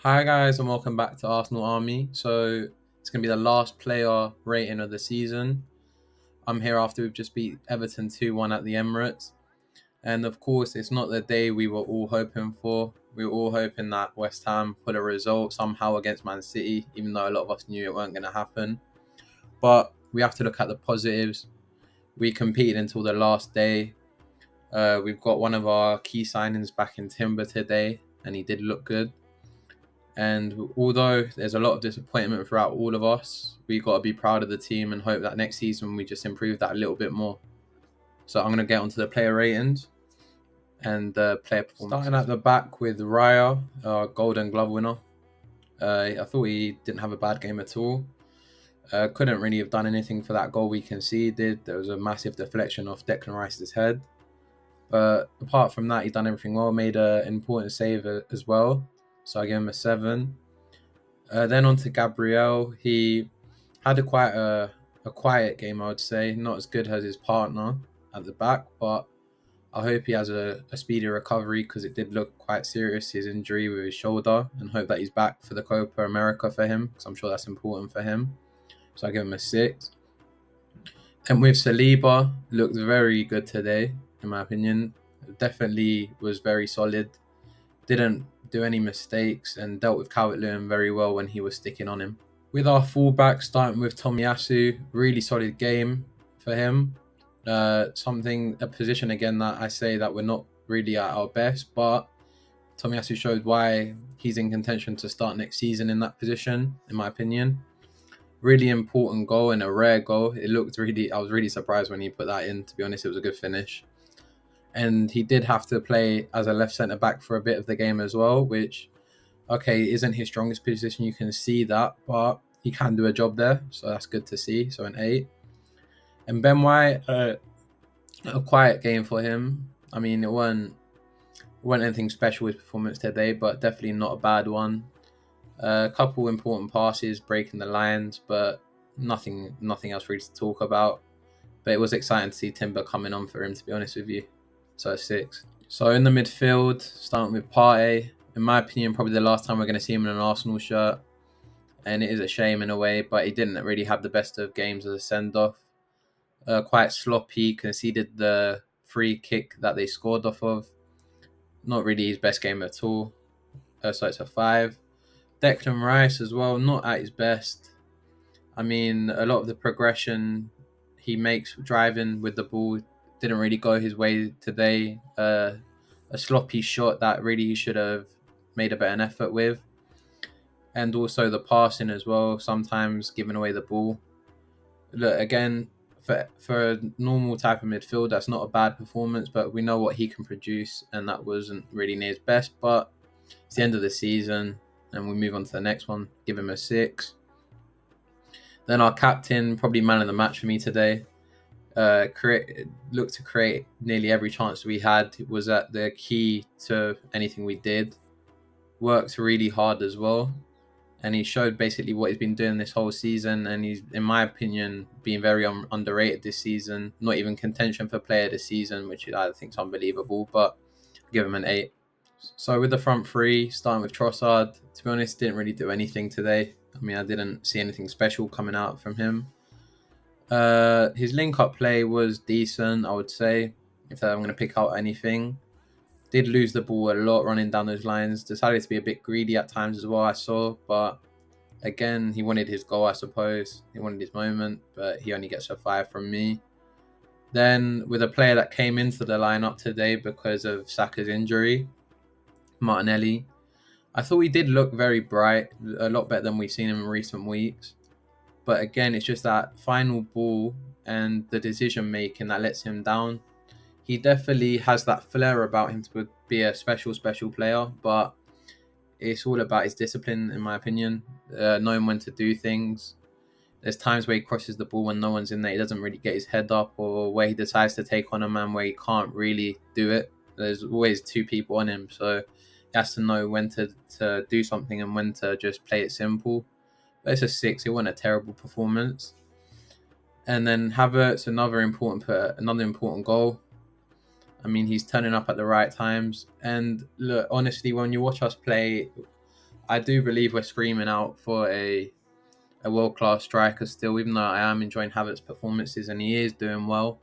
Hi guys, and welcome back to Arsenal Army. So it's going to be the last player rating of the season. I'm here after we've just beat Everton 2-1 at the Emirates. And of course, it's not the day we were all hoping for. We were all hoping that West Ham put a result somehow against Man City, even though a lot of us knew it weren't going to happen. But we have to look at the positives. We competed until the last day. We've got one of our key signings back in Timber today, and he did look good. And although there's a lot of disappointment throughout all of us, we got to be proud of the team and hope that next season we just improve that a little bit more. So I'm going to get onto the player ratings and the player performance. Starting at the back with Raya, our Golden Glove winner. I thought he didn't have a bad game at all. Couldn't really have done anything for that goal we conceded. There was a massive deflection off Declan Rice's head. But apart from that, he done everything well. Made an important save as well. So I give him a 7. Then on to Gabriel. He had quite a quiet game, I would say. Not as good as his partner at the back, but I hope he has a speedy recovery because it did look quite serious, his injury with his shoulder, and hope that he's back for the Copa America for him because I'm sure that's important for him. So I give him a 6. And with Saliba, looked very good today, in my opinion. Definitely was very solid. Didn't do any mistakes and dealt with Calvert-Lewin very well when he was sticking on him. With our fullback, starting with Tomiyasu, really solid game for him. A position again that I say that we're not really at our best, but Tomiyasu showed why he's in contention to start next season in that position, in my opinion. Really important goal and a rare goal. I was really surprised when he put that in, to be honest. It was a good finish. And he did have to play as a left centre back for a bit of the game as well, which, okay, isn't his strongest position. You can see that, but he can do a job there. So that's good to see. So an 8. And Ben White, a quiet game for him. I mean, it weren't anything special his performance today, but definitely not a bad one. A couple important passes, breaking the lines, but nothing else really to talk about. But it was exciting to see Timber coming on for him, to be honest with you. So a 6. So in the midfield, starting with Partey, in my opinion, probably the last time we're going to see him in an Arsenal shirt. And it is a shame in a way, but he didn't really have the best of games as a send-off. Quite sloppy, conceded the free kick that they scored off of. Not really his best game at all. So it's a 5. Declan Rice as well, not at his best. I mean, a lot of the progression he makes driving with the ball didn't really go his way today. A sloppy shot that really he should have made a better effort with. And also the passing as well, sometimes giving away the ball. Look, again, for a normal type of midfield, that's not a bad performance, but we know what he can produce, and that wasn't really near his best. But it's the end of the season, and we move on to the next one. Give him a 6. Then our captain, probably man of the match for me today. Looked to create nearly every chance we had. It was at the key to anything we did. Worked really hard as well. And he showed basically what he's been doing this whole season. And he's, in my opinion, being very underrated this season. Not even contention for player this season, which I think is unbelievable. But I'll give him an 8. So with the front three, starting with Trossard, to be honest, didn't really do anything today. I mean, I didn't see anything special coming out from him. His link-up play was decent, I would say, if I'm going to pick out anything. Did lose the ball a lot running down those lines. Decided to be a bit greedy at times as well, I saw. But again, he wanted his goal, I suppose. He wanted his moment, but he only gets a 5 from me. Then with a player that came into the lineup today because of Saka's injury, Martinelli, I thought he did look very bright, a lot better than we've seen him in recent weeks. But again, it's just that final ball and the decision making that lets him down. He definitely has that flair about him to be a special player, but it's all about his discipline, in my opinion. Knowing when to do things. There's times where he crosses the ball when no one's in there. He doesn't really get his head up, or where he decides to take on a man where he can't really do it. There's always 2 people on him, so he has to know when to do something and when to just play it simple. But it's a 6. It wasn't a terrible performance. And then Havertz, another important goal. I mean, he's turning up at the right times. And look, honestly, when you watch us play, I do believe we're screaming out for a world-class striker still, even though I am enjoying Havertz's performances and he is doing well.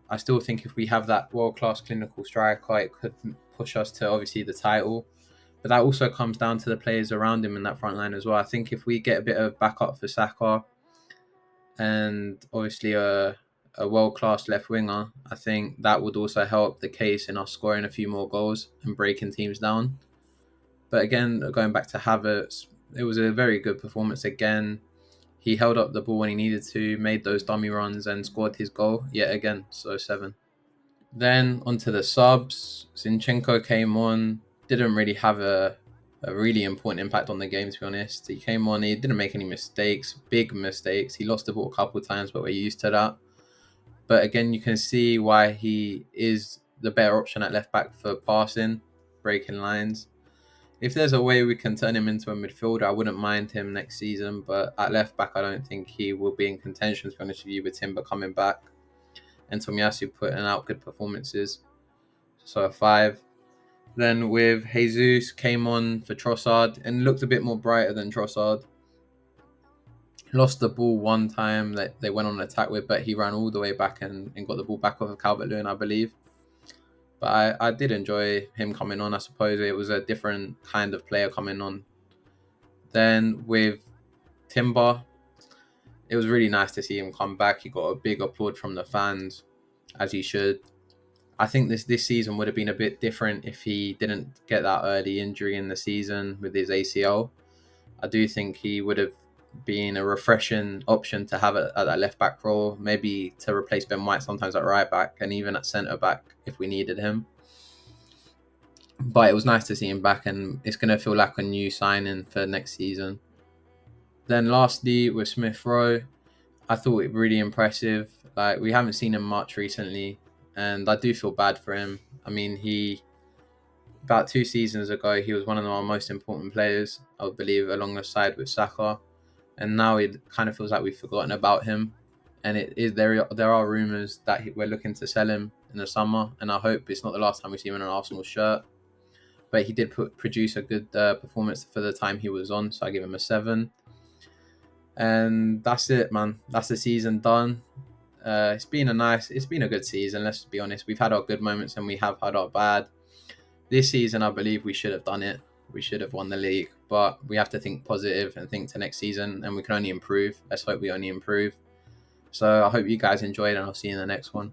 I still think if we have that world-class clinical striker, it could push us to obviously the title. But that also comes down to the players around him in that front line as well. I think if we get a bit of backup for Saka and obviously a world-class left winger, I think that would also help the case in us scoring a few more goals and breaking teams down. But again, going back to Havertz, it was a very good performance again. He held up the ball when he needed to, made those dummy runs and scored his goal yet again. So 7. Then onto the subs. Zinchenko came on, didn't really have a really important impact on the game, to be honest. He came on, he didn't make any mistakes, big mistakes. He lost the ball a couple of times, but we're used to that. But again, you can see why he is the better option at left back for passing, breaking lines. If there's a way we can turn him into a midfielder, I wouldn't mind him next season. But at left back, I don't think he will be in contention, to be honest with you, with Timber coming back and Tomiyasu putting out good performances. So a 5. Then with Jesus came on for Trossard and looked a bit more brighter than Trossard. Lost the ball one time that they went on an attack with, but he ran all the way back and got the ball back off of Calvert-Lewin, I believe. But I did enjoy him coming on. I suppose it was a different kind of player coming on. Then with Timber, it was really nice to see him come back. He got a big applaud from the fans, as he should. I think this season would have been a bit different if he didn't get that early injury in the season with his ACL. I do think he would have been a refreshing option to have at that left back role, maybe to replace Ben White sometimes at right back and even at centre back if we needed him. But it was nice to see him back, and it's going to feel like a new signing for next season. Then lastly, with Smith Rowe, I thought it really impressive. Like, we haven't seen him much recently, and I do feel bad for him. I mean, about 2 seasons ago, he was one of our most important players, I believe, alongside with Saka. And now it kind of feels like we've forgotten about him. And there are rumours that we're looking to sell him in the summer. And I hope it's not the last time we see him in an Arsenal shirt. But he did produce a good performance for the time he was on. So I give him a 7. And that's it, man. That's the season done. It's been a good season, let's be honest. We've had our good moments and we have had our bad. This season, I believe we should have done it. We should have won the league, but we have to think positive and think to next season, and we can only improve. Let's hope we only improve. So I hope you guys enjoyed, and I'll see you in the next one.